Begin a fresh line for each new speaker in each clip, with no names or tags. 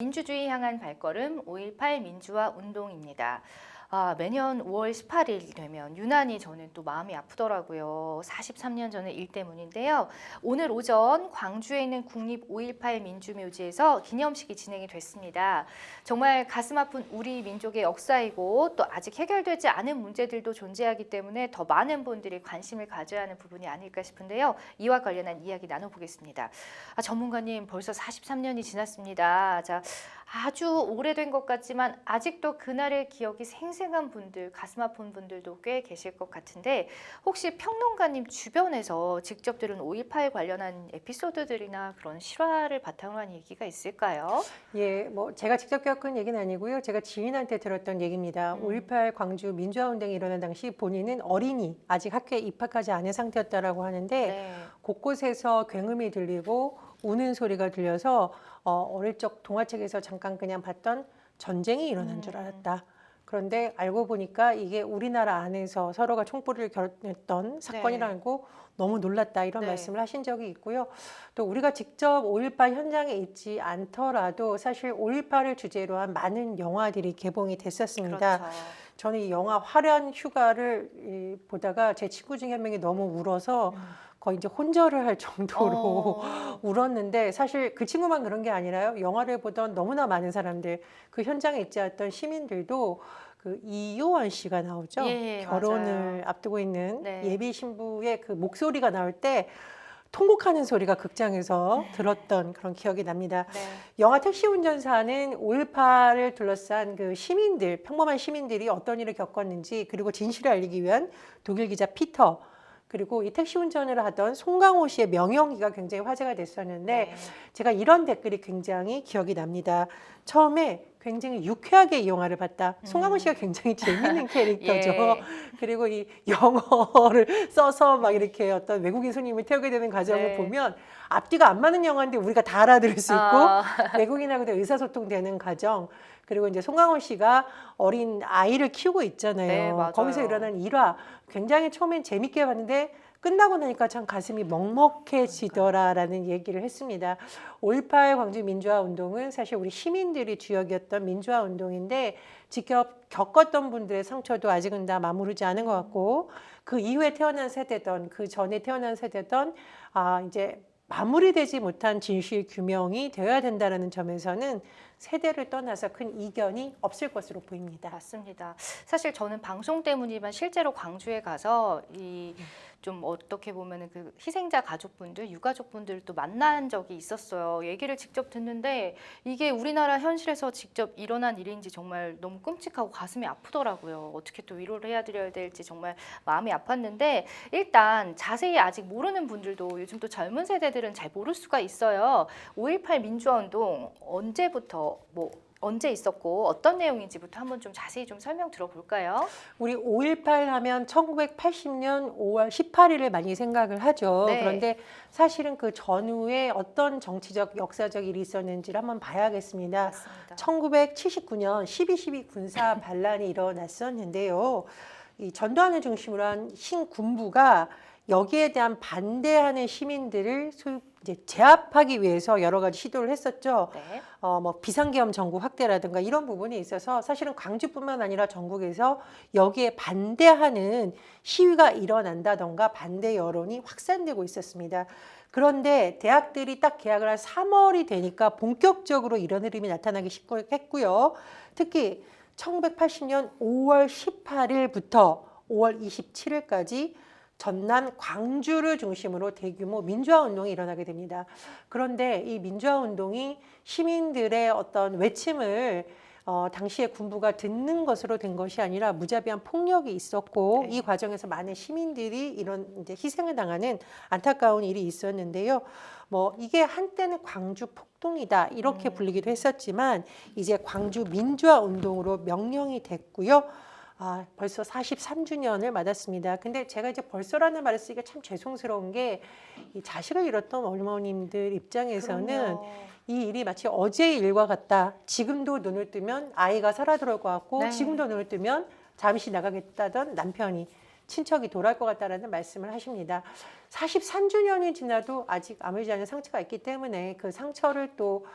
민주주의 향한 발걸음 5.18 민주화 운동입니다. 매년 5월 18일 되면 유난히 저는 또 마음이 아프더라고요. 43년 전의 일 때문인데요. 오늘 오전 광주에 있는 국립 5.18 민주묘지에서 기념식이 진행이 됐습니다. 정말 가슴 아픈 우리 민족의 역사이고 또 아직 해결되지 않은 문제들도 존재하기 때문에 더 많은 분들이 관심을 가져야 하는 부분이 아닐까 싶은데요. 이와 관련한 이야기 나눠보겠습니다. 전문가님, 벌써 43년이 지났습니다. 자, 아주 오래된 것 같지만 아직도 그날의 기억이 생생한 분들, 가슴 아픈 분들도 꽤 계실 것 같은데 혹시 평론가님 주변에서 직접 들은 5.18 관련한 에피소드들이나 그런 실화를 바탕으로 한 얘기가 있을까요?
예, 뭐 제가 직접 겪은 얘기는 아니고요. 제가 지인한테 들었던 얘기입니다. 5.18 광주 민주화운동이 일어난 당시 본인은 어린이, 아직 학교에 입학하지 않은 상태였다라고 하는데
네.
곳곳에서 굉음이 들리고 우는 소리가 들려서 어릴 적 동화책에서 잠깐 그냥 봤던 전쟁이 일어난 줄 알았다. 그런데 알고 보니까 이게 우리나라 안에서 서로가 총불을 겨뤘던 사건이라고 너무 놀랐다, 이런 말씀을 하신 적이 있고요. 또 우리가 직접 5.18 현장에 있지 않더라도 사실 5.18을 주제로 한 많은 영화들이 개봉이 됐었습니다.
그렇죠.
저는 이 영화 화려한 휴가를 보다가 제 친구 중에 한 명이 너무 울어서 거의 이제 혼절을 할 정도로 울었는데, 사실 그 친구만 그런 게 아니라요. 영화를 보던 너무나 많은 사람들, 그 현장에 있지 않았던 시민들도 그 이효원 씨가 나오죠.
예,
결혼을
맞아요.
앞두고 있는
네.
예비 신부의 그 목소리가 나올 때 통곡하는 소리가 극장에서 들었던 그런 기억이 납니다.
네.
영화 택시 운전사는 5.18을 둘러싼 그 시민들, 평범한 시민들이 어떤 일을 겪었는지, 그리고 진실을 알리기 위한 독일 기자 피터, 그리고 이 택시 운전을 하던 송강호 씨의 명연기가 굉장히 화제가 됐었는데, 제가 이런 댓글이 굉장히 기억이 납니다. 처음에 굉장히 유쾌하게 이 영화를 봤다. 송강호 씨가 굉장히 재밌는 캐릭터죠.
예.
그리고 이 영어를 써서 막 이렇게 어떤 외국인 손님을 태우게 되는 과정을 보면 앞뒤가 안 맞는 영화인데 우리가 다 알아들을 수 있고 외국인하고도 의사소통되는 과정, 그리고 이제 송강호 씨가 어린 아이를 키우고 있잖아요.
네, 맞아요.
거기서 일어난 일화 굉장히 처음엔 재밌게 봤는데 끝나고 나니까 참 가슴이 먹먹해지더라라는 얘기를 했습니다. 5.18 광주 민주화 운동은 사실 우리 시민들이 주역이었던 민주화 운동인데, 직접 겪었던 분들의 상처도 아직은 다 마무르지 않은 것 같고, 그 이후에 태어난 세대던, 그 전에 태어난 세대던 이제 마무리되지 못한 진실 규명이 되어야 된다는 점에서는 세대를 떠나서 큰 이견이 없을 것으로 보입니다.
맞습니다. 사실 저는 방송 때문이지만 실제로 광주에 가서 좀 어떻게 보면은 그 희생자 가족분들, 유가족분들을 또 만난 적이 있었어요. 얘기를 직접 듣는데 이게 우리나라 현실에서 직접 일어난 일인지 정말 너무 끔찍하고 가슴이 아프더라고요. 어떻게 또 위로를 해드려야 될지 정말 마음이 아팠는데, 일단 자세히 아직 모르는 분들도 요즘 또 젊은 세대들은 잘 모를 수가 있어요. 5.18 민주화운동 언제부터 언제 있었고 어떤 내용인지부터 한번 좀 자세히 좀 설명 들어볼까요?
우리 5.18 하면 1980년 5월 18일을 많이 생각을 하죠.
네.
그런데 사실은 그 전후에 어떤 정치적, 역사적 일이 있었는지를 한번 봐야겠습니다.
맞습니다.
1979년 12.12 군사 반란이 일어났었는데요. 이 전두환을 중심으로 한 신군부가 여기에 대한 반대하는 시민들을 이제 제압하기 위해서 여러 가지 시도를 했었죠.
네.
뭐 비상계엄 전국 확대라든가 이런 부분이 있어서 사실은 광주뿐만 아니라 전국에서 여기에 반대하는 시위가 일어난다던가 반대 여론이 확산되고 있었습니다. 그런데 대학들이 딱 개학을 한 3월이 되니까 본격적으로 이런 흐름이 나타나기 시작했고요. 특히 1980년 5월 18일부터 5월 27일까지 전남 광주를 중심으로 대규모 민주화 운동이 일어나게 됩니다. 그런데 이 민주화 운동이 시민들의 어떤 외침을 당시에 군부가 듣는 것으로 된 것이 아니라 무자비한 폭력이 있었고, 이 과정에서 많은 시민들이 이런 이제 희생을 당하는 안타까운 일이 있었는데요. 뭐 이게 한때는 광주 폭동이다 이렇게 불리기도 했었지만 이제 광주 민주화 운동으로 명명이 됐고요. 벌써 43주년을 맞았습니다. 근데 제가 이제 벌써라는 말을 쓰기가 참 죄송스러운 게, 이 자식을 잃었던 어머님들 입장에서는
그럼요.
이 일이 마치 어제의 일과 같다. 지금도 눈을 뜨면 아이가 살아 들어올 것 같고,
네.
지금도 눈을 뜨면 잠시 나가겠다던 남편이, 친척이 돌아올 것 같다라는 말씀을 하십니다. 43주년이 지나도 아직 아물지 않은 상처가 있기 때문에 그 상처를 또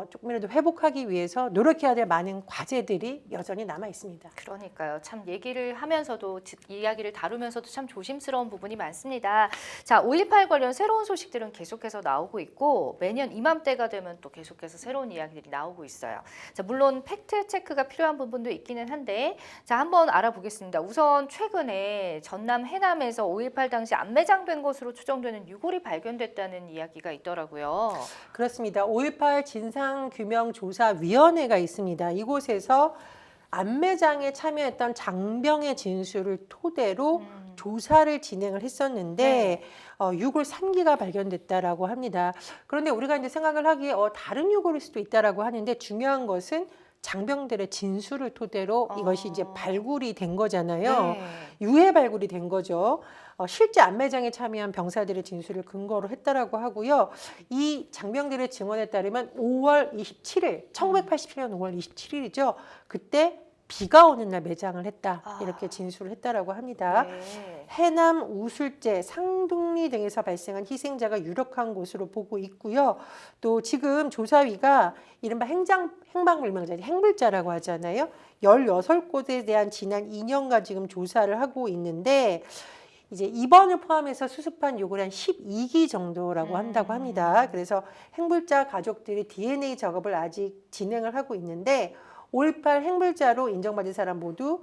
조금이라도 회복하기 위해서 노력해야 될 많은 과제들이 여전히 남아 있습니다.
그러니까요. 참 얘기를 하면서도 이야기를 다루면서도 참 조심스러운 부분이 많습니다. 자, 5.18 관련 새로운 소식들은 계속해서 나오고 있고 매년 이맘때가 되면 또 계속해서 새로운 이야기들이 나오고 있어요. 자, 물론 팩트 체크가 필요한 부분도 있기는 한데 자, 한번 알아보겠습니다. 우선 최근에 전남 해남에서 5.18 당시 안매장된 것으로 추정되는 유골이 발견됐다는 이야기가 있더라고요.
그렇습니다. 5.18 진상규명조사위원회가 있습니다. 이곳에서 안매장에 참여했던 장병의 진술을 토대로 조사를 진행을 했었는데 유골 3기가 발견됐다라고 합니다. 그런데 우리가 이제 생각을 하기에 다른 유골일 수도 있다라고 하는데 중요한 것은 장병들의 진술을 토대로 이것이 이제 발굴이 된 거잖아요.
네.
유해 발굴이 된 거죠. 실제 안매장에 참여한 병사들의 진술을 근거로 했다라고 하고요. 이 장병들의 증언에 따르면 5월 27일, 1987년 5월 27일이죠. 그때 비가 오는 날 매장을 했다. 이렇게 진술을 했다라고 합니다.
네.
해남, 우술제, 상둥리 등에서 발생한 희생자가 유력한 곳으로 보고 있고요. 또 지금 조사위가 이른바 행방불명자, 행불자라고 하잖아요. 16곳에 대한 지난 2년간 지금 조사를 하고 있는데 이제 입원을 포함해서 수습한 요구를 한 12기 정도라고 한다고 합니다. 그래서 행불자 가족들이 DNA 작업을 아직 진행을 하고 있는데 5.18 행불자로 인정받은 사람 모두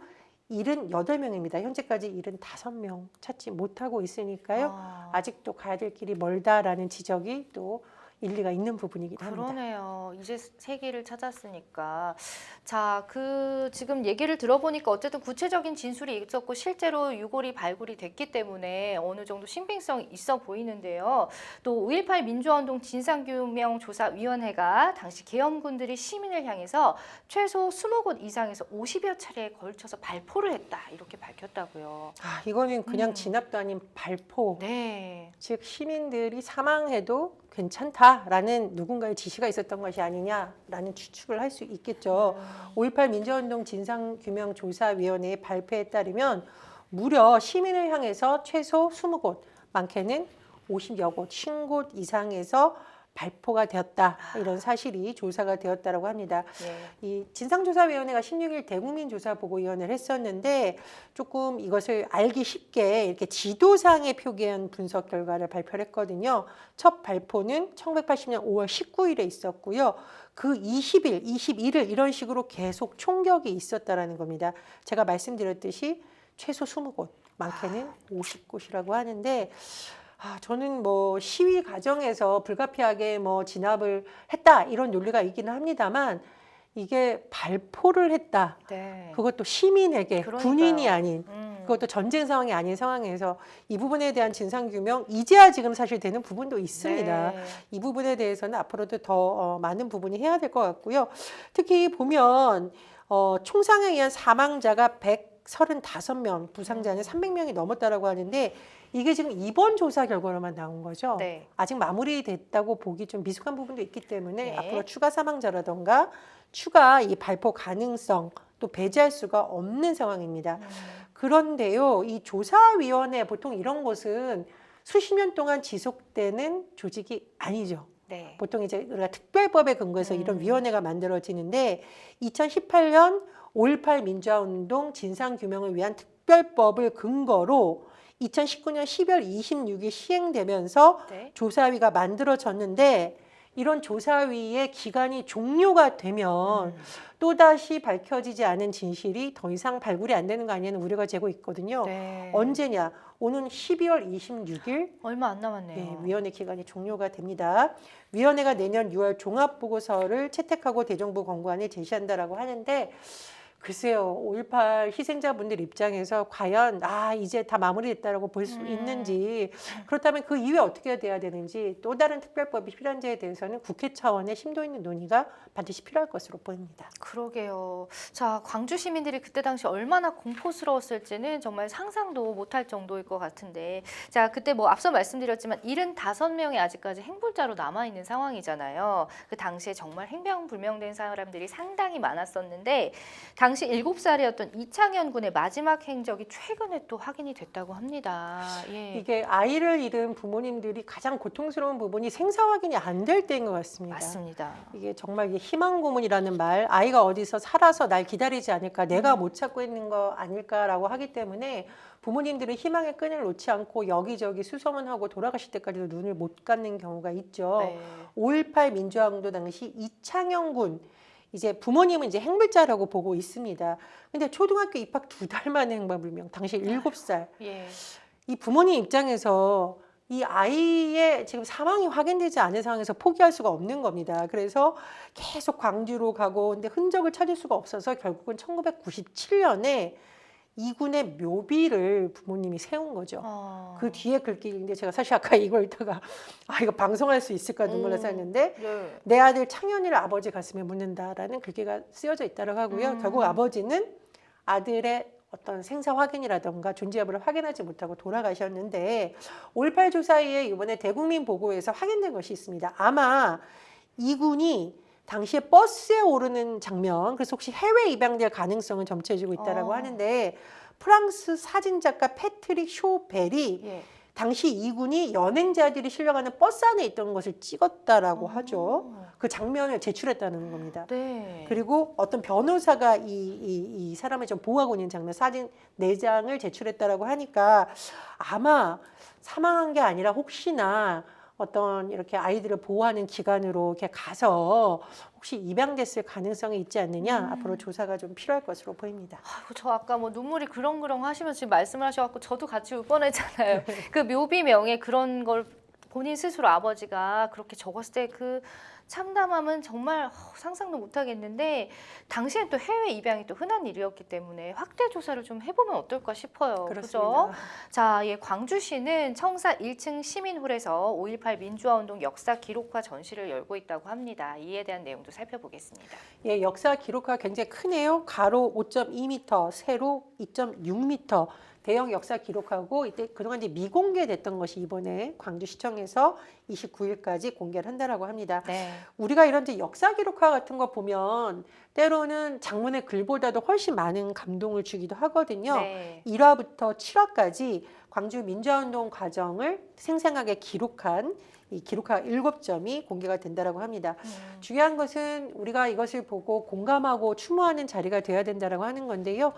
78명입니다. 현재까지 75명 찾지 못하고 있으니까요. 아직도 가야 될 길이 멀다라는 지적이 또 일리가 있는 부분이기도 합니다.
그러네요. 이제 세기를 찾았으니까. 자, 지금 얘기를 들어보니까 어쨌든 구체적인 진술이 있었고 실제로 유골이 발굴이 됐기 때문에 어느 정도 신빙성이 있어 보이는데요. 또 5.18 민주화운동 진상규명조사위원회가 당시 계엄군들이 시민을 향해서 최소 20곳 이상에서 50여 차례에 걸쳐서 발포를 했다. 이렇게 밝혔다고요.
이거는 그냥 진압도 아닌 발포.
네.
즉 시민들이 사망해도 괜찮다라는 누군가의 지시가 있었던 것이 아니냐라는 추측을 할 수 있겠죠. 5.18 민주화운동 진상규명조사위원회의 발표에 따르면 무려 시민을 향해서 최소 20곳, 많게는 50여 곳, 50곳 이상에서 발포가 되었다. 이런 사실이 조사가 되었다고 합니다.
네.
이 진상조사위원회가 16일 대국민조사보고위원회를 했었는데 조금 이것을 알기 쉽게 이렇게 지도상에 표기한 분석 결과를 발표를 했거든요. 첫 발포는 1980년 5월 19일에 있었고요. 그 20일, 21일 이런 식으로 계속 총격이 있었다라는 겁니다. 제가 말씀드렸듯이 최소 20곳, 많게는 50곳이라고 하는데 저는 뭐 시위 과정에서 불가피하게 뭐 진압을 했다 이런 논리가 있기는 합니다만 이게 발포를 했다.
네.
그것도 시민에게
그러니까요.
군인이 아닌 그것도 전쟁 상황이 아닌 상황에서 이 부분에 대한 진상규명 이제야 지금 사실 되는 부분도 있습니다.
네.
이 부분에 대해서는 앞으로도 더 많은 부분이 해야 될 것 같고요. 특히 보면 총상에 의한 사망자가 135명, 부상자는 300명이 넘었다라고 하는데 이게 지금 이번 조사 결과로만 나온 거죠.
네.
아직 마무리됐다고 보기 좀 미숙한 부분도 있기 때문에
네.
앞으로 추가 사망자라던가 추가 이 발포 가능성 또 배제할 수가 없는 상황입니다. 그런데요, 이 조사위원회 보통 이런 곳은 수십 년 동안 지속되는 조직이 아니죠.
네.
보통 이제 우리가 특별법에 근거해서 이런 위원회가 만들어지는데 2018년 5.18 민주화운동 진상규명을 위한 특별법을 근거로 2019년 12월 26일 시행되면서
네.
조사위가 만들어졌는데 이런 조사위의 기간이 종료가 되면 또다시 밝혀지지 않은 진실이 더 이상 발굴이 안 되는 거 아니냐는 우려가 되고 있거든요.
네.
언제냐? 오는 12월 26일
얼마 안 남았네요.
네, 위원회 기간이 종료가 됩니다. 위원회가 내년 6월 종합보고서를 채택하고 대정부 권고안을 제시한다라고 하는데 글쎄요, 5.18 희생자분들 입장에서 과연 이제 다 마무리됐다라고 볼 수 있는지 그렇다면 그 이후에 어떻게 돼야 되는지 또 다른 특별법이 필요한지에 대해서는 국회 차원의 심도 있는 논의가 반드시 필요할 것으로 보입니다.
그러게요. 자, 광주 시민들이 그때 당시 얼마나 공포스러웠을지는 정말 상상도 못할 정도일 것 같은데 자, 그때 뭐 앞서 말씀드렸지만 75명이 아직까지 행불자로 남아있는 상황이잖아요. 그 당시에 정말 행방불명된 사람들이 상당히 많았었는데 당시 당시 7살이었던 이창현 군의 마지막 행적이 최근에 또 확인이 됐다고 합니다. 예.
이게 아이를 잃은 부모님들이 가장 고통스러운 부분이 생사 확인이 안 될 때인 것 같습니다.
맞습니다.
이게 정말 이게 희망 고문이라는 말, 아이가 어디서 살아서 날 기다리지 않을까, 내가 못 찾고 있는 거 아닐까라고 하기 때문에 부모님들은 희망의 끈을 놓지 않고 여기저기 수소문하고 돌아가실 때까지도 눈을 못 감는 경우가 있죠.
네.
5.18 민주화운동 당시 이창영 군, 이제 부모님은 이제 행불자라고 보고 있습니다. 근데 초등학교 입학 2달 만에 행방불명, 당시 7살.
예.
이 부모님 입장에서 이 아이의 지금 사망이 확인되지 않은 상황에서 포기할 수가 없는 겁니다. 그래서 계속 광주로 가고, 근데 흔적을 찾을 수가 없어서 결국은 1997년에 이군의 묘비를 부모님이 세운 거죠. 그 뒤에 글귀인데 제가 사실 아까 이걸 읽다가 이거 방송할 수 있을까 눈물 나서 했는데
네.
내 아들 창현이를 아버지 가슴에 묻는다라는 글귀가 쓰여져 있다고 하고요. 결국 아버지는 아들의 어떤 생사 확인이라던가 존재 여부를 확인하지 못하고 돌아가셨는데 5.18 조사에 이번에 대국민 보고에서 확인된 것이 있습니다. 아마 이군이 당시에 버스에 오르는 장면, 그래서 혹시 해외 입양될 가능성은 점쳐지고 있다라고 하는데 프랑스 사진작가 패트릭 쇼벨이
예.
당시 이군이 연행자들이 실려가는 버스 안에 있던 것을 찍었다라고 하죠. 그 장면을 제출했다는 겁니다.
네.
그리고 어떤 변호사가 이 사람을 좀 보호하고 있는 장면 사진 4장을 제출했다라고 하니까 아마 사망한 게 아니라 혹시나 어떤 이렇게 아이들을 보호하는 기관으로 이렇게 가서 혹시 입양됐을 가능성이 있지 않느냐 앞으로 조사가 좀 필요할 것으로 보입니다.
아이고, 저 아까 뭐 눈물이 그렁그렁 하시면서 지금 말씀을 하셔갖고 저도 같이 울 뻔했잖아요. 그 묘비명에 그런 걸 본인 스스로 아버지가 그렇게 적었을 때 그 참담함은 정말 상상도 못하겠는데 당시엔 또 해외 입양이 또 흔한 일이었기 때문에 확대 조사를 좀 해보면 어떨까 싶어요.
그렇습니다.
그죠? 자, 예, 광주시는 청사 1층 시민홀에서 5.18 민주화운동 역사 기록화 전시를 열고 있다고 합니다. 이에 대한 내용도 살펴보겠습니다.
예, 역사 기록화가 굉장히 크네요. 가로 5.2m, 세로 2.6m. 대형 역사 기록하고 이때 그동안 이제 미공개됐던 것이 이번에 광주시청에서 29일까지 공개를 한다라고 합니다.
네.
우리가 이런 이제 역사 기록화 같은 거 보면 때로는 장문의 글보다도 훨씬 많은 감동을 주기도 하거든요.
네.
1화부터 7화까지 광주 민주화운동 과정을 생생하게 기록한 이 기록화 7점이 공개가 된다라고 합니다. 중요한 것은 우리가 이것을 보고 공감하고 추모하는 자리가 돼야 된다라고 하는 건데요.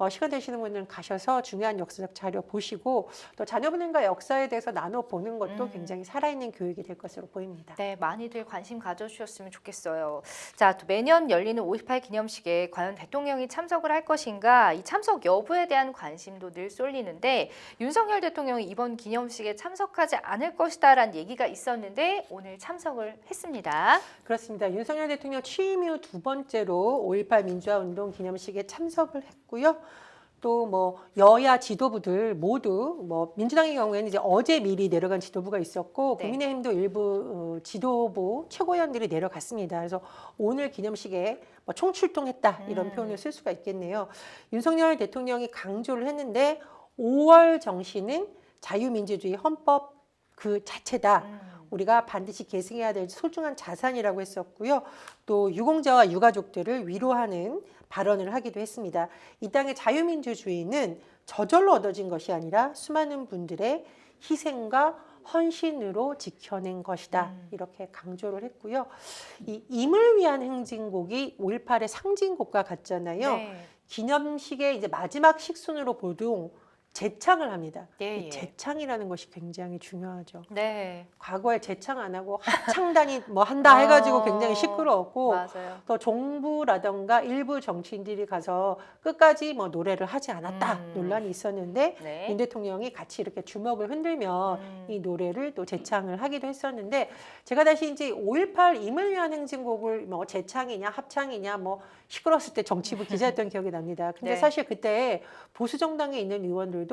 시간 되시는 분들은 가셔서 중요한 역사적 자료 보시고 또 자녀분들과 역사에 대해서 나눠보는 것도 굉장히 살아있는 교육이 될 것으로 보입니다.
네, 많이들 관심 가져주셨으면 좋겠어요. 자, 또 매년 열리는 5.18 기념식에 과연 대통령이 참석을 할 것인가, 이 참석 여부에 대한 관심도 늘 쏠리는데 윤석열 대통령이 이번 기념식에 참석하지 않을 것이다라는 얘기가 있었는데 오늘 참석을 했습니다.
그렇습니다. 윤석열 대통령 취임 이후 2번째로 5.18 민주화운동 기념식에 참석을 했고요. 또 뭐 여야 지도부들 모두 뭐 민주당의 경우에는 이제 어제 미리 내려간 지도부가 있었고
네.
국민의힘도 일부 지도부 최고위원들이 내려갔습니다. 그래서 오늘 기념식에 뭐 총출동했다 이런 표현을 쓸 수가 있겠네요. 윤석열 대통령이 강조를 했는데 5월 정신은 자유민주주의 헌법 그 자체다. 우리가 반드시 계승해야 될 소중한 자산이라고 했었고요. 또 유공자와 유가족들을 위로하는 발언을 하기도 했습니다. 이 땅의 자유민주주의는 저절로 얻어진 것이 아니라 수많은 분들의 희생과 헌신으로 지켜낸 것이다. 이렇게 강조를 했고요. 이 임을 위한 행진곡이 5.18의 상징곡과 같잖아요.
네.
기념식의 이제 마지막 식순으로 보통 재창을 합니다.
예,
이
예.
재창이라는 것이 굉장히 중요하죠.
네.
과거에 재창 안 하고 합창단이 뭐 한다 해가지고 굉장히 시끄러웠고
맞아요.
또 정부라던가 일부 정치인들이 가서 끝까지 뭐 노래를 하지 않았다 논란이 있었는데
네.
윤 대통령이 같이 이렇게 주먹을 흔들며 이 노래를 또 재창을 하기도 했었는데 제가 다시 이제 5.18 임을 위한 행진곡을 뭐 재창이냐 합창이냐 뭐 시끄러웠을 때 정치부 기자였던 기억이 납니다. 근데
네.
사실 그때 보수 정당에 있는 의원들도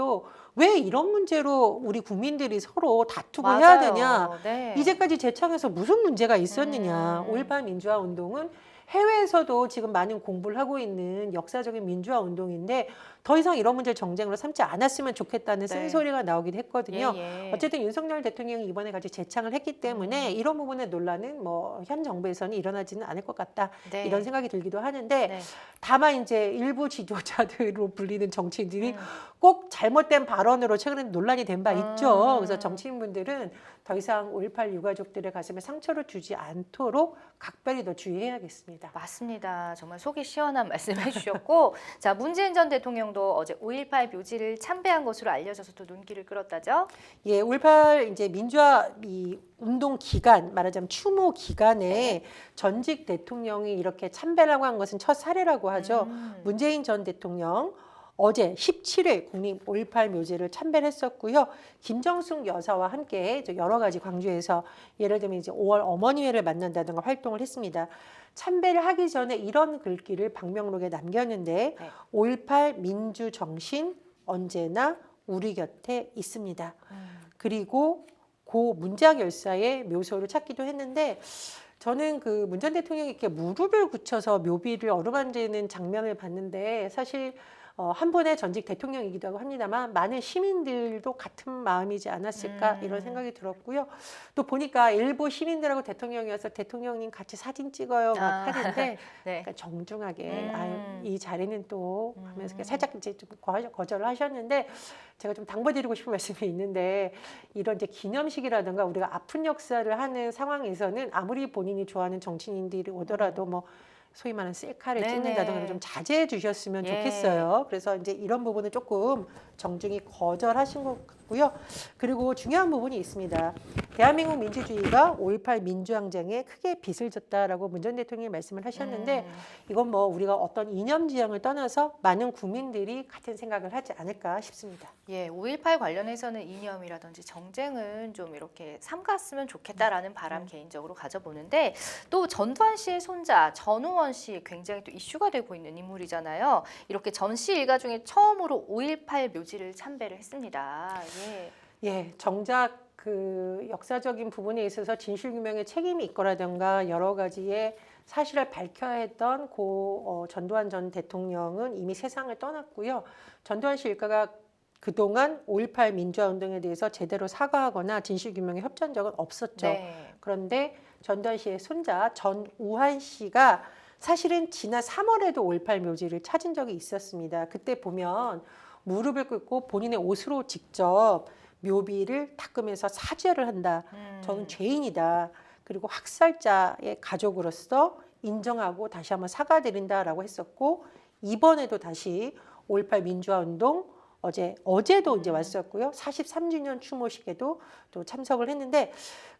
왜 이런 문제로 우리 국민들이 서로 다투고 해야
맞아요.
되냐.
네.
이제까지 재창에서 무슨 문제가 있었느냐. 5.18 민주화 운동은 해외에서도 지금 많은 공부를 하고 있는 역사적인 민주화 운동인데 더 이상 이런 문제를 정쟁으로 삼지 않았으면 좋겠다는
네.
쓴소리가 나오기도 했거든요.
예, 예.
어쨌든 윤석열 대통령이 이번에 같이 재창을 했기 때문에 이런 부분의 논란은 뭐 현 정부에서는 일어나지는 않을 것 같다.
네.
이런 생각이 들기도 하는데
네.
다만 이제 일부 지도자들로 불리는 정치인들이
음.
꼭 잘못된 발언으로 최근에 논란이 된 바 있죠. 그래서
음.
정치인분들은 더 이상 5.18 유가족들의 가슴에 상처를 주지 않도록 각별히 더 주의해야겠습니다.
맞습니다. 정말 속이 시원한 말씀해 주셨고, 자, 문재인 전 대통령도 어제 5.18 묘지를 참배한 것으로 알려져서 또 눈길을 끌었다죠.
예, 5.18 이제 민주화 이 운동 기간, 말하자면 추모 기간에 전직 대통령이 이렇게 참배라고 한 것은 첫 사례라고 하죠. 문재인 전 대통령 어제 17일 국립 5.18 묘지를 참배를 했었고요. 김정숙 여사와 함께 여러 가지 광주에서 예를 들면 이제 5월 어머니회를 만난다든가 활동을 했습니다. 참배를 하기 전에 이런 글귀를 방명록에 남겼는데
네.
5.18 민주 정신 언제나 우리 곁에 있습니다. 그리고 고 문작 열사의 묘소를 찾기도 했는데 저는 그 문 전 대통령이 이렇게 무릎을 굳혀서 묘비를 어루만지는 장면을 봤는데 사실 한 분의 전직 대통령이기도 하고 합니다만 많은 시민들도 같은 마음이지 않았을까 이런 생각이 들었고요. 또 보니까 일부 시민들하고 대통령이어서 대통령님 같이 사진 찍어요 막 하는데
네.
그러니까 정중하게 아유, 이 자리는 또 하면서 살짝 이제 좀 거절을 하셨는데 제가 좀 당부드리고 싶은 말씀이 있는데 이런 이제 기념식이라든가 우리가 아픈 역사를 하는 상황에서는 아무리 본인이 좋아하는 정치인들이 오더라도 뭐 소위 말하는 셀카를
네네.
찍는다든가 좀 자제해 주셨으면
예.
좋겠어요. 그래서 이제 이런 부분은 조금 정중히 거절하신 것 같고요. 그리고 중요한 부분이 있습니다. 대한민국 민주주의가 5.18 민주항쟁에 크게 빚을 졌다라고 문 전 대통령이 말씀을 하셨는데 이건 뭐 우리가 어떤 이념 지향을 떠나서 많은 국민들이 같은 생각을 하지 않을까 싶습니다.
예, 5.18 관련해서는 이념이라든지 정쟁은 좀 이렇게 삼갔으면 좋겠다라는 바람 개인적으로 가져보는데 또 전두환 씨의 손자 전우원 씨 굉장히 또 이슈가 되고 있는 인물이잖아요. 이렇게 전 씨 일가 중에 처음으로 5.18 묘지를 참배를 했습니다. 예.
예, 정작 그 역사적인 부분에 있어서 진실규명에 책임이 있거라든가 여러 가지의 사실을 밝혀야 했던 전두환 전 대통령은 이미 세상을 떠났고요. 전두환 씨 일가가 그동안 5.18 민주화운동에 대해서 제대로 사과하거나 진실규명에 협조한 적은 없었죠.
네.
그런데 전두환 씨의 손자 전우환 씨가 사실은 지난 3월에도 5.18 묘지를 찾은 적이 있었습니다. 그때 보면 무릎을 꿇고 본인의 옷으로 직접 묘비를 닦으면서 사죄를 한다. 저는 죄인이다. 그리고 학살자의 가족으로서 인정하고 다시 한번 사과드린다라고 했었고 이번에도 다시 5.18 민주화운동 어제도 이제 왔었고요. 43주년 추모식에도 또 참석을 했는데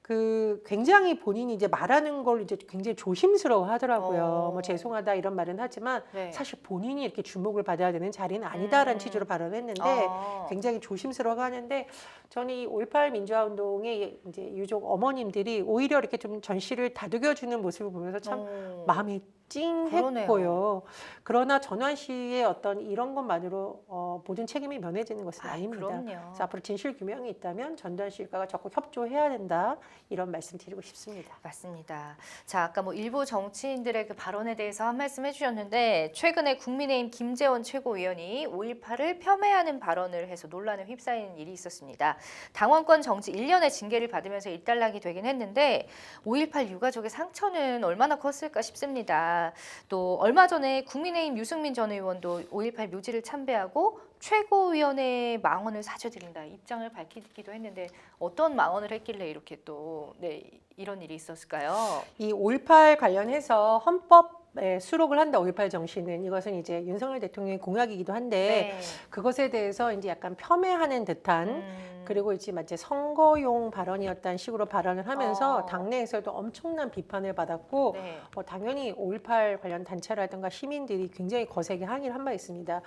그 굉장히 본인이 이제 말하는 걸 이제 굉장히 조심스러워 하더라고요. 뭐 죄송하다 이런 말은 하지만
네.
사실 본인이 이렇게 주목을 받아야 되는 자리는 아니다라는 취지로 발언을 했는데 굉장히 조심스러워 하는데 저는 이 5.18 민주화 운동의 이제 유족 어머님들이 오히려 이렇게 좀 전시를 다독여주는 모습을 보면서 참 마음이 찡했고요.
그러네요.
그러나 전환 씨의 어떤 이런 것만으로 모든 책임이 면해지는 것은 아닙니다.
그럼요.
그래서 앞으로 진실 규명이 있다면 전두환 씨 일가가 적극 협조해야 된다 이런 말씀 드리고 싶습니다.
맞습니다. 자, 아까 뭐 일부 정치인들의 그 발언에 대해서 한 말씀 해주셨는데 최근에 국민의힘 김재원 최고위원이 5.18을 폄훼하는 발언을 해서 논란에 휩싸이는 일이 있었습니다. 당원권 정지 1년의 징계를 받으면서 일단락이 되긴 했는데 5.18 유가족의 상처는 얼마나 컸을까 싶습니다. 또 얼마 전에 국민의힘 유승민 전 의원도 5.18 묘지를 참배하고 최고위원회의 망언을 사죄드린다 입장을 밝히기도 했는데 어떤 망언을 했길래 이렇게 또 이런 일이 있었을까요?
이 5.18 관련해서 헌법에 수록을 한다. 5.18 정신은 이것은 이제 윤석열 대통령의 공약이기도 한데 그것에 대해서 이제 약간 폄훼하는 듯한 그리고 이제 마치 선거용 발언이었다는 식으로 발언을 하면서 당내에서도 엄청난 비판을 받았고 당연히 5.18 관련 단체라든가 시민들이 굉장히 거세게 항의를 한 바 있습니다.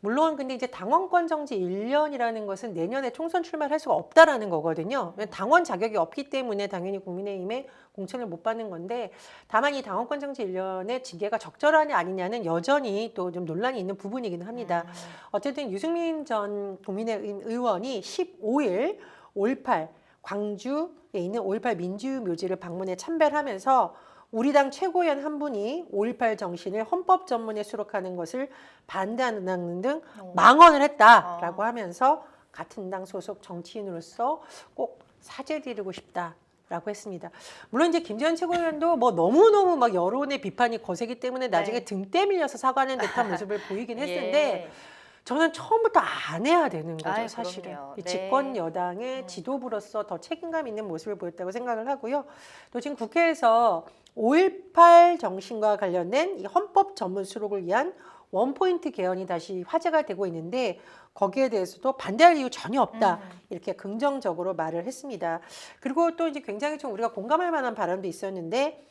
물론 근데 이제 당원권 정지 1년이라는 것은 내년에 총선 출마할 수가 없다라는 거거든요. 당원 자격이 없기 때문에 당연히 국민의힘에 공천을 못 받는 건데 다만 이 당원권 정지 1년의 징계가 적절하냐 아니냐는 여전히 또 좀 논란이 있는 부분이기는 합니다. 어쨌든 유승민 전 국민의힘 의원이 15일 5.18 광주에 있는 5.18 민주묘지를 방문해 참배를 하면서 우리 당 최고위원 한 분이 5.18 정신을 헌법 전문에 수록하는 것을 반대하는 등 망언을 했다라고 하면서 같은 당 소속 정치인으로서 꼭 사죄드리고 싶다라고 했습니다. 물론 이제 김재현 최고위원도 뭐 너무너무 막 여론의 비판이 거세기 때문에 나중에
네.
등 떼밀려서 사과하는 듯한 모습을 보이긴 했는데
예.
저는 처음부터 안 해야 되는 거죠,
아이,
사실은.
그럼요.
이
네.
집권 여당의 지도부로서 더 책임감 있는 모습을 보였다고 생각을 하고요. 또 지금 국회에서 5.18 정신과 관련된 이 헌법 전문 수록을 위한 원포인트 개헌이 다시 화제가 되고 있는데 거기에 대해서도 반대할 이유 전혀 없다. 이렇게 긍정적으로 말을 했습니다. 그리고 또 이제 굉장히 좀 우리가 공감할 만한 발언도 있었는데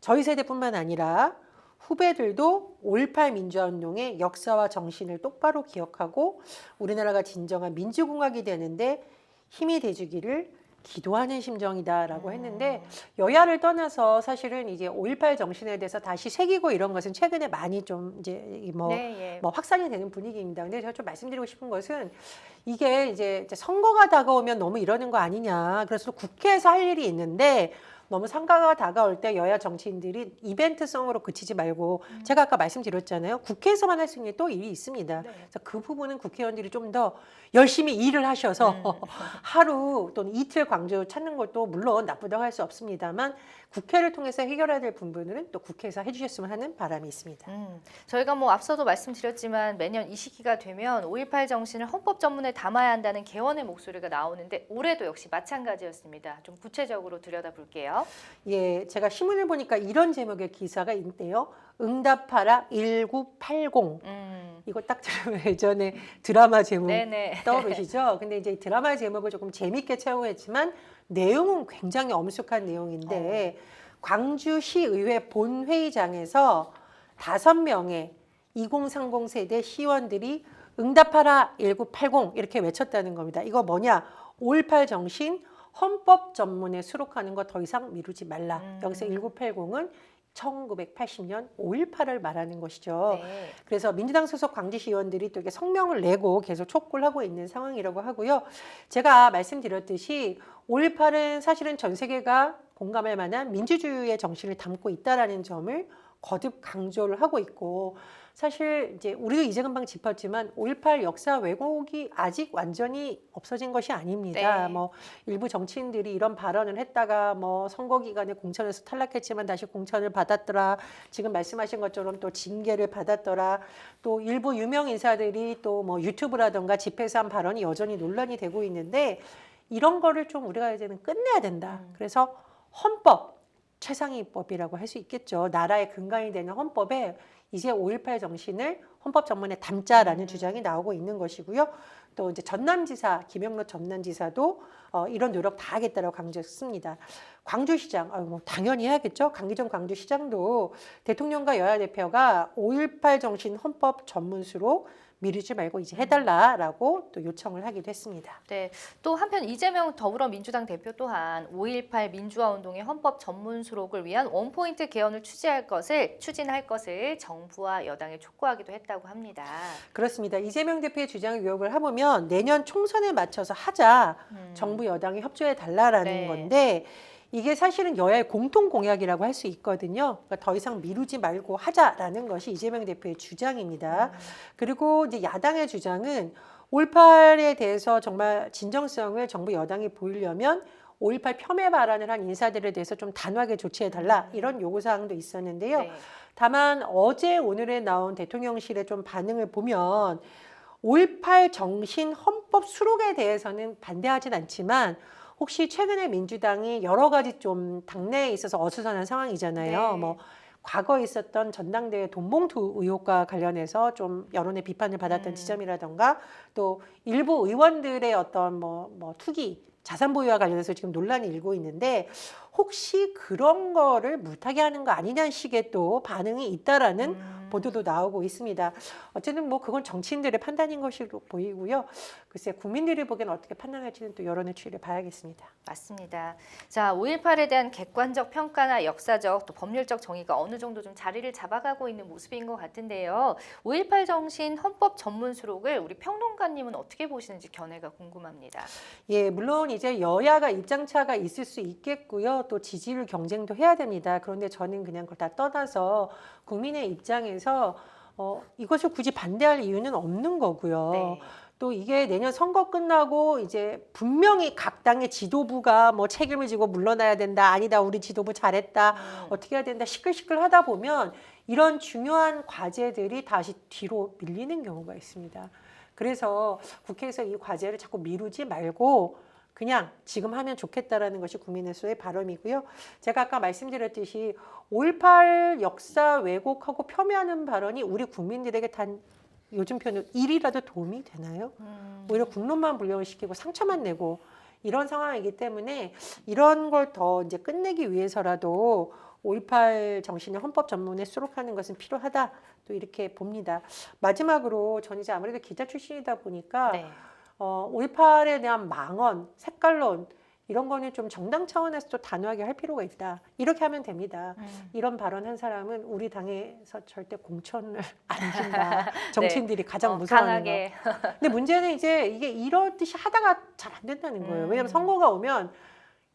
저희 세대뿐만 아니라 후배들도 5.18 민주화운동의 역사와 정신을 똑바로 기억하고 우리나라가 진정한 민주공화국이 되는데 힘이 돼주기를 기도하는 심정이다라고 했는데 여야를 떠나서 사실은 이제 5.18 정신에 대해서 다시 새기고 이런 것은 최근에 많이 좀 이제
네, 예.
뭐 확산이 되는 분위기입니다. 근데 제가 좀 말씀드리고 싶은 것은 이게 이제 선거가 다가오면 너무 이러는 거 아니냐. 그래서 국회에서 할 일이 있는데 너무 선거가 다가올 때 여야 정치인들이 이벤트성으로 그치지 말고 제가 아까 말씀드렸잖아요. 국회에서만 할 수 있는 또 일이 있습니다.
네.
그래서 그 부분은 국회의원들이 좀 더 열심히 일을 하셔서 하루 또는 이틀 광주 찾는 것도 물론 나쁘다고 할 수 없습니다만 국회를 통해서 해결해야 될 부분은 또 국회에서 해주셨으면 하는 바람이 있습니다.
저희가 뭐 앞서도 말씀드렸지만 매년 이 시기가 되면 5.18 정신을 헌법 전문에 담아야 한다는 개헌의 목소리가 나오는데 올해도 역시 마찬가지였습니다. 좀 구체적으로 들여다볼게요.
예, 제가 신문을 보니까 이런 제목의 기사가 있대요. 응답하라 1980. 이거 딱 들으면 예전에 드라마 제목
네네.
떠오르시죠? 근데 이제 드라마 제목을 조금 재밌게 채용했지만 내용은 굉장히 엄숙한 내용인데 광주시의회 본회의장에서 5명의 2030 세대 시의원들이 응답하라 1980 이렇게 외쳤다는 겁니다. 이거 뭐냐? 5.18 정신 헌법 전문에 수록하는 거 더 이상 미루지 말라. 여기서 1980은 1980년 5.18을 말하는 것이죠.
네.
그래서 민주당 소속 광주시 의원들이 또 이게 성명을 내고 계속 촉구를 하고 있는 상황이라고 하고요. 제가 말씀드렸듯이 5.18은 사실은 전 세계가 공감할 만한 민주주의의 정신을 담고 있다라는 점을 거듭 강조를 하고 있고 사실 이제 우리도 이제 금방 짚었지만 5.18 역사 왜곡이 아직 완전히 없어진 것이 아닙니다.
네.
뭐 일부 정치인들이 이런 발언을 했다가 뭐 선거 기간에 공천에서 탈락했지만 다시 공천을 받았더라. 지금 말씀하신 것처럼 또 징계를 받았더라. 또 일부 유명 인사들이 또 뭐 유튜브라든가 집회에서 한 발언이 여전히 논란이 되고 있는데 이런 거를 좀 우리가 이제는 끝내야 된다. 그래서 헌법 최상위법이라고 할 수 있겠죠. 나라의 근간이 되는 헌법에 이제 5.18 정신을 헌법 전문에 담자라는 주장이 나오고 있는 것이고요. 또 이제 전남지사 김영로 전남지사도 이런 노력 다 하겠다라고 강조했습니다. 광주시장, 뭐 당연히 해야겠죠. 강기정 광주시장도 대통령과 여야 대표가 5.18 정신 헌법 전문수로 미루지 말고 이제 해달라라고 또 요청을 하기도 했습니다.
네, 또 한편 이재명 더불어민주당 대표 또한 5.18 민주화운동의 헌법 전문 수록을 위한 원포인트 개헌을 추진할 것을 정부와 여당에 촉구하기도 했다고 합니다.
그렇습니다. 이재명 대표의 주장을 요약을 해보면 내년 총선에 맞춰서 하자 정부 여당이 협조해 달라라는
네.
건데 이게 사실은 여야의 공통 공약이라고 할 수 있거든요. 그러니까 더 이상 미루지 말고 하자라는 것이 이재명 대표의 주장입니다. 그리고 이제 야당의 주장은 5.18에 대해서 정말 진정성을 정부 여당이 보이려면 5.18 폄훼 발언을 한 인사들에 대해서 좀 단호하게 조치해달라 이런 요구사항도 있었는데요.
네.
다만 어제 오늘에 나온 대통령실의 좀 반응을 보면 5.18 정신 헌법 수록에 대해서는 반대하진 않지만 혹시 최근에 민주당이 여러 가지 좀 당내에 있어서 어수선한 상황이잖아요.
네.
뭐 과거에 있었던 전당대회 돈봉투 의혹과 관련해서 좀 여론의 비판을 받았던 지점이라던가 또 일부 의원들의 어떤 뭐 투기 자산 보유와 관련해서 지금 논란이 일고 있는데 혹시 그런 거를 물타기 하는 거 아니냐는 식의 또 반응이 있다라는 보도도 나오고 있습니다. 어쨌든 뭐 그건 정치인들의 판단인 것으로 보이고요. 글쎄 국민들이 보기엔 어떻게 판단할지는 또 여론의 추이를 봐야겠습니다.
맞습니다. 자, 5.18에 대한 객관적 평가나 역사적 또 법률적 정의가 어느 정도 좀 자리를 잡아가고 있는 모습인 것 같은데요. 5.18 정신 헌법 전문 수록을 우리 평론가님은 어떻게 보시는지 견해가 궁금합니다.
예, 물론 이제 여야가 입장차가 있을 수 있겠고요. 또 지지율 경쟁도 해야 됩니다. 그런데 저는 그냥 그걸 다 떠나서 국민의 입장에서 이것을 굳이 반대할 이유는 없는 거고요.
네.
또 이게 내년 선거 끝나고 이제 분명히 각 당의 지도부가 뭐 책임을 지고 물러나야 된다. 아니다. 우리 지도부 잘했다. 어떻게 해야 된다. 시끌시끌 하다 보면 이런 중요한 과제들이 다시 뒤로 밀리는 경우가 있습니다. 그래서 국회에서 이 과제를 자꾸 미루지 말고 그냥 지금 하면 좋겠다라는 것이 국민의 수의 바람이고요. 제가 아까 말씀드렸듯이 5.18 역사 왜곡하고 폄훼하는 발언이 우리 국민들에게 단 요즘 표현으로 일이라도 도움이 되나요? 오히려 국론만 불령시키고 상처만 내고 이런 상황이기 때문에 이런 걸 더 이제 끝내기 위해서라도 5.18 정신을 헌법 전문에 수록하는 것은 필요하다. 또 이렇게 봅니다. 마지막으로 저는 이제 아무래도 기자 출신이다 보니까
네.
5.18에 대한 망언, 색깔론 이런 거는 좀 정당 차원에서 또 단호하게 할 필요가 있다. 이렇게 하면 됩니다. 이런 발언한 사람은 우리 당에서 절대 공천을 안 준다. 정치인들이 가장 무서워하는
강하게.
거. 근데 문제는 이제 이게 이러듯이 하다가 잘 안 된다는 거예요. 왜냐하면 선거가 오면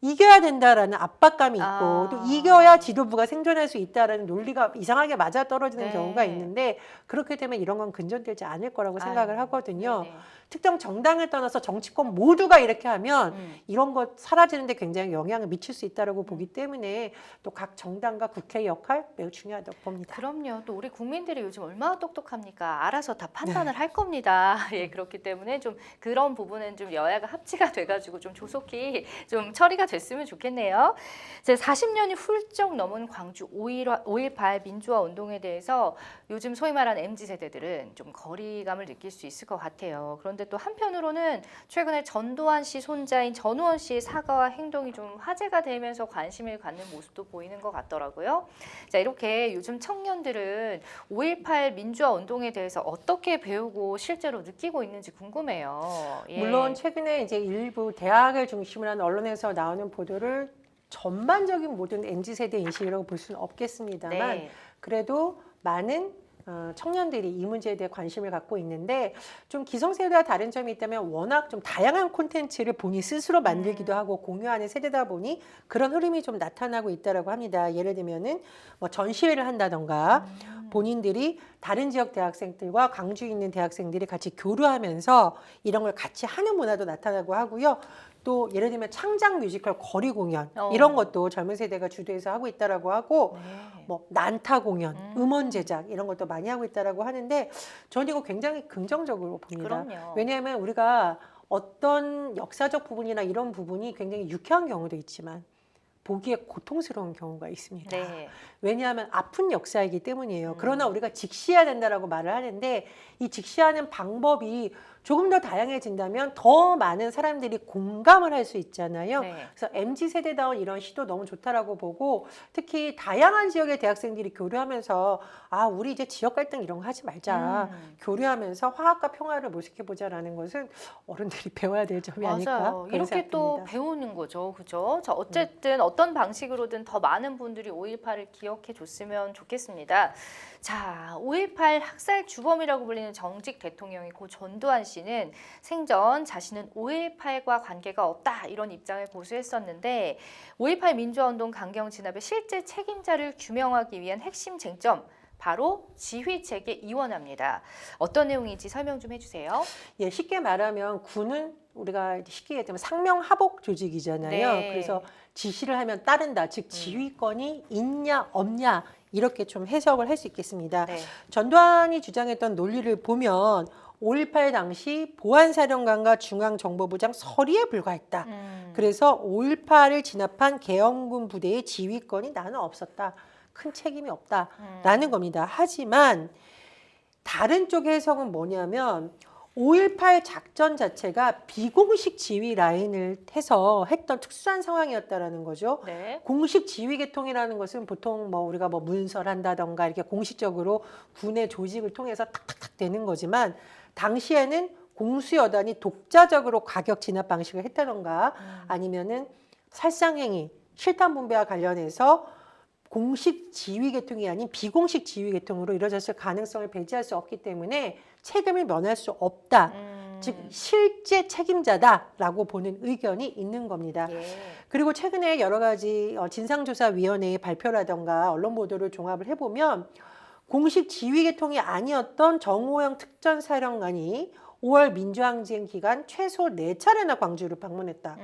이겨야 된다라는 압박감이 있고 또 이겨야 지도부가 생존할 수 있다라는 논리가 이상하게 맞아떨어지는
네.
경우가 있는데 그렇게 되면 이런 건 근전되지 않을 거라고 생각을
아유,
하거든요.
네네.
특정 정당을 떠나서 정치권 모두가 이렇게 하면 이런 거 사라지는데 굉장히 영향을 미칠 수 있다고 보기 때문에 또 각 정당과 국회의 역할 매우 중요하다고 봅니다.
그럼요. 또 우리 국민들이 요즘 얼마나 똑똑합니까? 알아서 다 판단을 할 겁니다. 예, 그렇기 때문에 좀 그런 부분은 좀 여야가 합치가 돼가지고 좀 조속히 좀 처리가 됐으면 좋겠네요. 이제 40년이 훌쩍 넘은 광주 5.18 민주화 운동에 대해서 요즘 소위 말하는 MZ세대들은 좀 거리감을 느낄 수 있을 것 같아요. 그런데 또 한편으로는 최근에 전두환 씨 손자인 전우원 씨의 사과와 행동이 좀 화제가 되면서 관심을 갖는 모습도 보이는 것 같더라고요. 자, 이렇게 요즘 청년들은 5.18 민주화 운동에 대해서 어떻게 배우고 실제로 느끼고 있는지 궁금해요. 예.
물론 최근에 이제 일부 대학을 중심으로 한 언론에서 나오는 보도를 전반적인 모든 MZ세대 인식이라고 볼 수는 없겠습니다만
네.
그래도 많은 청년들이 이 문제에 대해 관심을 갖고 있는데 좀 기성세대와 다른 점이 있다면 워낙 좀 다양한 콘텐츠를 본인 스스로 만들기도 하고 공유하는 세대다 보니 그런 흐름이 좀 나타나고 있다고 합니다. 예를 들면은 뭐 전시회를 한다던가 본인들이 다른 지역 대학생들과 광주에 있는 대학생들이 같이 교류하면서 이런 걸 같이 하는 문화도 나타나고 하고요. 또 예를 들면 창작 뮤지컬 거리 공연 이런 것도 젊은 세대가 주도해서 하고 있다라고 하고
네.
뭐 난타 공연, 음원 제작 이런 것도 많이 하고 있다라고 하는데 저는 이거 굉장히 긍정적으로 봅니다.
그럼요.
왜냐하면 우리가 어떤 역사적 부분이나 이런 부분이 굉장히 유쾌한 경우도 있지만 보기에 고통스러운 경우가 있습니다.
네.
왜냐하면 아픈 역사이기 때문이에요. 그러나 우리가 직시해야 된다라고 말을 하는데 이 직시하는 방법이 조금 더 다양해진다면 더 많은 사람들이 공감을 할 수 있잖아요.
네.
그래서 MZ세대다운 이런 시도 너무 좋다라고 보고 특히 다양한 지역의 대학생들이 교류하면서 아 우리 이제 지역 갈등 이런 거 하지 말자. 교류하면서 화합과 평화를 모색해보자라는 것은 어른들이 배워야 될 점이 아닐까
맞아요.
그런
이렇게 또
생각됩니다.
배우는 거죠. 그죠? 자, 어쨌든 어떤 방식으로든 더 많은 분들이 5.18을 기억해 줬으면 좋겠습니다. 자, 5.18 학살 주범이라고 불리는 정직 대통령이 고 전두환 씨는 생전 자신은 5.18과 관계가 없다 이런 입장을 고수했었는데 5.18 민주화운동 강경 진압의 실제 책임자를 규명하기 위한 핵심 쟁점 바로 지휘체계 이원화입니다. 어떤 내용인지 설명 좀 해주세요.
예, 쉽게 말하면 군은 우리가 쉽게 얘기하면 상명하복 조직이잖아요.
네.
그래서 지시를 하면 따른다. 즉 지휘권이 있냐 없냐 이렇게 좀 해석을 할 수 있겠습니다.
네.
전두환이 주장했던 논리를 보면 5.18 당시 보안사령관과 중앙정보부장 서리에 불과했다. 그래서 5.18을 진압한 계엄군 부대의 지휘권이 나는 없었다. 큰 책임이 없다라는 겁니다. 하지만 다른 쪽의 해석은 뭐냐면 5.18 작전 자체가 비공식 지휘 라인을 해서 했던 특수한 상황이었다라는 거죠.
네.
공식 지휘 계통이라는 것은 보통 뭐 우리가 뭐 문설한다던가 이렇게 공식적으로 군의 조직을 통해서 탁탁탁 되는 거지만 당시에는 공수여단이 독자적으로 과격 진압 방식을 했다던가 아니면은 살상행위, 실탄 분배와 관련해서 공식 지휘 계통이 아닌 비공식 지휘 계통으로 이루어졌을 가능성을 배제할 수 없기 때문에 책임을 면할 수 없다. 즉 실제 책임자다라고 보는 의견이 있는 겁니다.
예.
그리고 최근에 여러 가지 진상조사위원회의 발표라던가 언론 보도를 종합을 해보면 공식 지휘 계통이 아니었던 정호영 특전사령관이 5월 민주항쟁 기간 최소 4차례나 광주를 방문했다.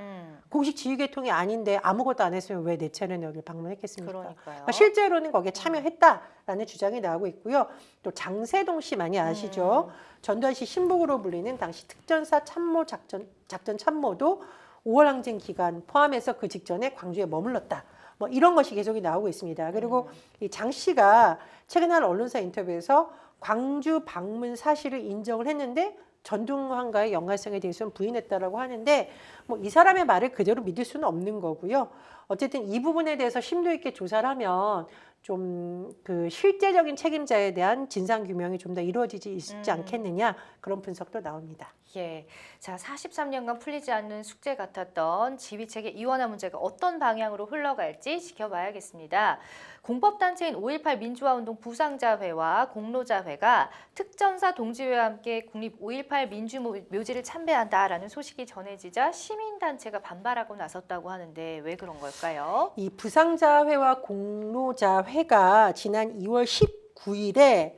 공식 지휘 계통이 아닌데 아무것도 안 했으면 왜 4차례나 여기를 방문했겠습니까?
그러니까요.
그러니까 실제로는 거기에 참여했다라는 주장이 나오고 있고요. 또 장세동 씨 많이 아시죠? 전두환 씨 신복으로 불리는 당시 특전사 참모 작전 참모도 5월 항쟁 기간 포함해서 그 직전에 광주에 머물렀다. 뭐 이런 것이 계속이 나오고 있습니다. 그리고 이 장 씨가 최근 한 언론사 인터뷰에서 광주 방문 사실을 인정을 했는데 전두환과의 연관성에 대해서는 부인했다라고 하는데 뭐 이 사람의 말을 그대로 믿을 수는 없는 거고요. 어쨌든 이 부분에 대해서 심도 있게 조사를 하면 좀 그 실제적인 책임자에 대한 진상 규명이 좀 더 이루어지지 있지 않겠느냐 그런 분석도 나옵니다.
예. 자, 43년간 풀리지 않는 숙제 같았던 지휘체계 이원화 문제가 어떤 방향으로 흘러갈지 지켜봐야겠습니다. 공법단체인 5.18 민주화운동 부상자회와 공로자회가 특전사 동지회와 함께 국립 5.18 민주묘지를 참배한다라는 소식이 전해지자 시민단체가 반발하고 나섰다고 하는데 왜 그런 걸까요?
이 부상자회와 공로자회가 지난 2월 19일에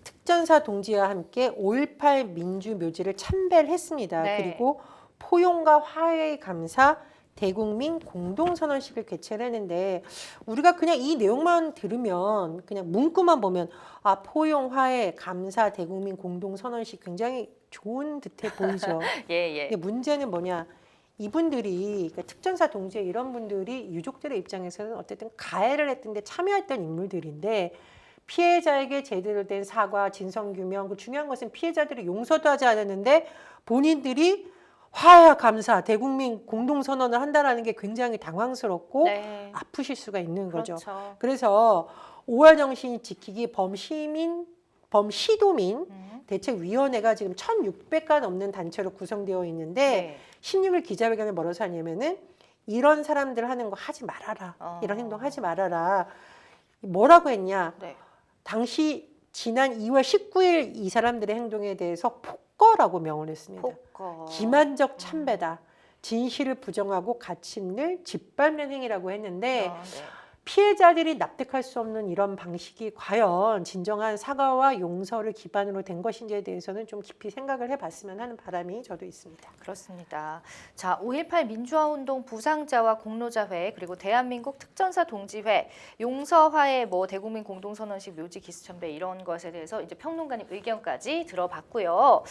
특전사 동지와 함께 5.18 민주묘지를 참배를 했습니다.
네.
그리고 포용과 화해의 감사 대국민 공동선언식을 개최를 했는데 우리가 그냥 이 내용만 들으면 그냥 문구만 보면 아 포용, 화해, 감사, 대국민 공동선언식 굉장히 좋은 듯해 보이죠.
예, 예.
근데 문제는 뭐냐? 이분들이 그러니까 특전사 동지에 이런 분들이 유족들의 입장에서는 어쨌든 가해를 했던데 참여했던 인물들인데 피해자에게 제대로 된 사과, 진상규명, 그 중요한 것은 피해자들이 용서도 하지 않았는데 본인들이 화해와 감사, 대국민 공동선언을 한다는 게 굉장히 당황스럽고
네.
아프실 수가 있는 거죠.
그렇죠.
그래서 5월 정신 지키기 범시도민 대책위원회가 지금 1,600가 넘는 단체로 구성되어 있는데
네.
16일 기자회견을 뭐라고 하냐면은 이런 사람들 하는 거 하지 말아라. 이런 행동 하지 말아라. 뭐라고 했냐?
네.
당시 지난 2월 19일 이 사람들의 행동에 대해서 폭거라고 명을 했습니다.
폭거.
기만적 참배다. 진실을 부정하고 가침을 짓밟는 행위라고 했는데
네.
피해자들이 납득할 수 없는 이런 방식이 과연 진정한 사과와 용서를 기반으로 된 것인지에 대해서는 좀 깊이 생각을 해봤으면 하는 바람이 저도 있습니다.
그렇습니다. 자, 5.18 민주화운동 부상자와 공로자회 그리고 대한민국 특전사 동지회 용서화해 뭐 대국민 공동선언식 묘지 기수천배 이런 것에 대해서 이제 평론가님 의견까지 들어봤고요.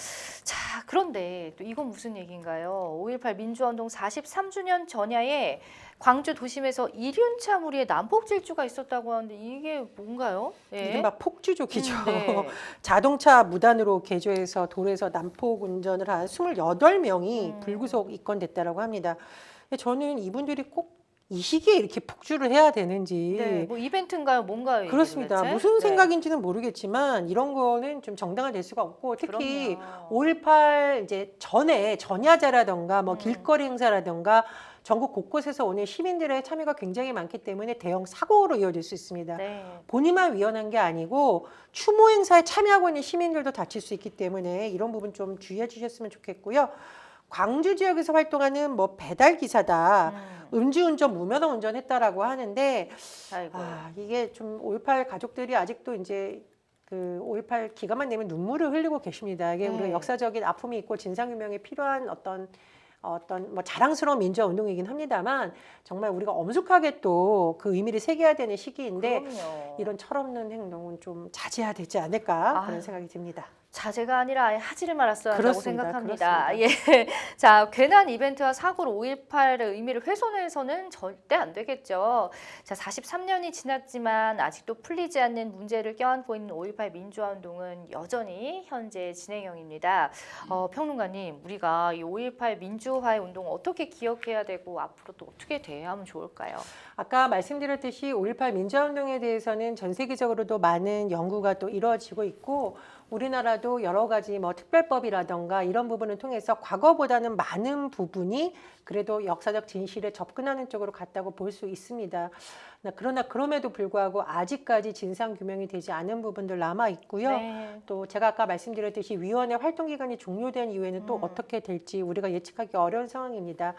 자, 그런데 또 이건 무슨 얘기인가요? 5.18 민주화운동 43주년 전야에 광주 도심에서 이륜차 무리의 난폭 질주가 있었다고 하는데 이게 뭔가요? 예.
이른바 폭주족이죠.
네.
자동차 무단으로 개조해서 도로에서 난폭 운전을 한 28명이 불구속 입건됐다고 합니다. 저는 이분들이 꼭 이 시기에 이렇게 폭주를 해야 되는지
네, 뭐 이벤트인가요? 뭔가요? 이게
그렇습니다.
도대체?
무슨
네.
생각인지는 모르겠지만 이런 거는 좀 정당화될 수가 없고 특히
그럼요.
5.18 이제 전야제라던가 뭐 길거리 행사라던가 전국 곳곳에서 오늘 시민들의 참여가 굉장히 많기 때문에 대형 사고로 이어질 수 있습니다.
네.
본인만 위헌한 게 아니고 추모 행사에 참여하고 있는 시민들도 다칠 수 있기 때문에 이런 부분 좀 주의해 주셨으면 좋겠고요. 광주 지역에서 활동하는 뭐 배달 기사다, 음주운전, 무면허 운전했다라고 하는데
아이고.
이게 좀 5.18 가족들이 아직도 이제 그 5.18 기간만 되면 눈물을 흘리고 계십니다. 이게
네.
우리가 역사적인 아픔이 있고 진상규명에 필요한 어떤 뭐 자랑스러운 민주화 운동이긴 합니다만 정말 우리가 엄숙하게 또 그 의미를 새겨야 되는 시기인데
그럼요.
이런 철없는 행동은 좀 자제해야 되지 않을까 그런
아유.
생각이 듭니다.
자제가 아니라 아예 하지를 말았어야 한다고
그렇습니다.
생각합니다. 예. 자, 괜한 이벤트와 사고로 5.18의 의미를 훼손해서는 절대 안 되겠죠. 자, 43년이 지났지만 아직도 풀리지 않는 문제를 껴안고 있는 5.18 민주화 운동은 여전히 현재 진행형입니다. 평론가님, 우리가 이 5.18 민주화의 운동을 어떻게 기억해야 되고 앞으로 또 어떻게 대해야 하면 좋을까요?
아까 말씀드렸듯이 5.18 민주화운동에 대해서는 전 세계적으로도 많은 연구가 또 이루어지고 있고 우리나라도 여러 가지 뭐 특별법이라던가 이런 부분을 통해서 과거보다는 많은 부분이 그래도 역사적 진실에 접근하는 쪽으로 갔다고 볼 수 있습니다. 그러나 그럼에도 불구하고 아직까지 진상 규명이 되지 않은 부분들 남아 있고요.
네.
또 제가 아까 말씀드렸듯이 위원회 활동 기간이 종료된 이후에는 또 어떻게 될지 우리가 예측하기 어려운 상황입니다.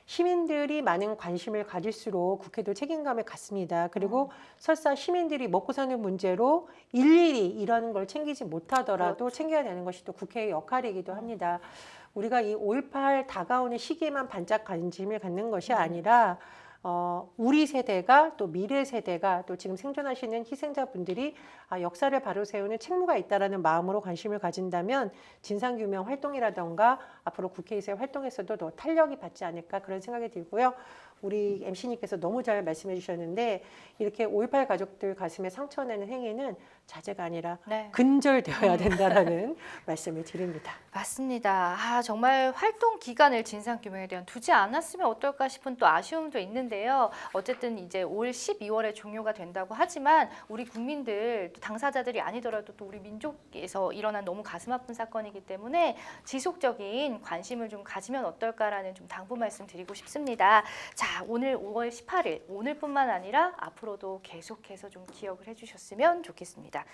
시민들이 많은 관심을 가질수록 국회도 책임감을 갖습니다. 그리고 설사 시민들이 먹고 사는 문제로 일일이 이런 걸 챙기지 못하더라도
그렇죠.
챙겨야 되는 것이 또 국회의 역할이기도 합니다. 우리가 이 5.18 다가오는 시기에만 반짝 관심을 갖는 것이 아니라 우리 세대가 또 미래 세대가 또 지금 생존하시는 희생자분들이 역사를 바로 세우는 책무가 있다라는 마음으로 관심을 가진다면 진상규명 활동이라던가 앞으로 국회에서의 활동에서도 더 탄력이 받지 않을까 그런 생각이 들고요. 우리 MC님께서 너무 잘 말씀해 주셨는데 이렇게 5.18 가족들 가슴에 상처내는 행위는 자제가 아니라
네.
근절되어야 된다라는 말씀을 드립니다.
맞습니다. 정말 활동 기간을 진상규명에 대한 두지 않았으면 어떨까 싶은 또 아쉬움도 있는데요. 어쨌든 이제 올 12월에 종료가 된다고 하지만 우리 국민들, 또 당사자들이 아니더라도 또 우리 민족에서 일어난 너무 가슴 아픈 사건이기 때문에 지속적인 관심을 좀 가지면 어떨까라는 좀 당부 말씀 드리고 싶습니다. 자, 오늘 5월 18일, 오늘뿐만 아니라 앞으로도 계속해서 좀 기억을 해주셨으면 좋겠습니다.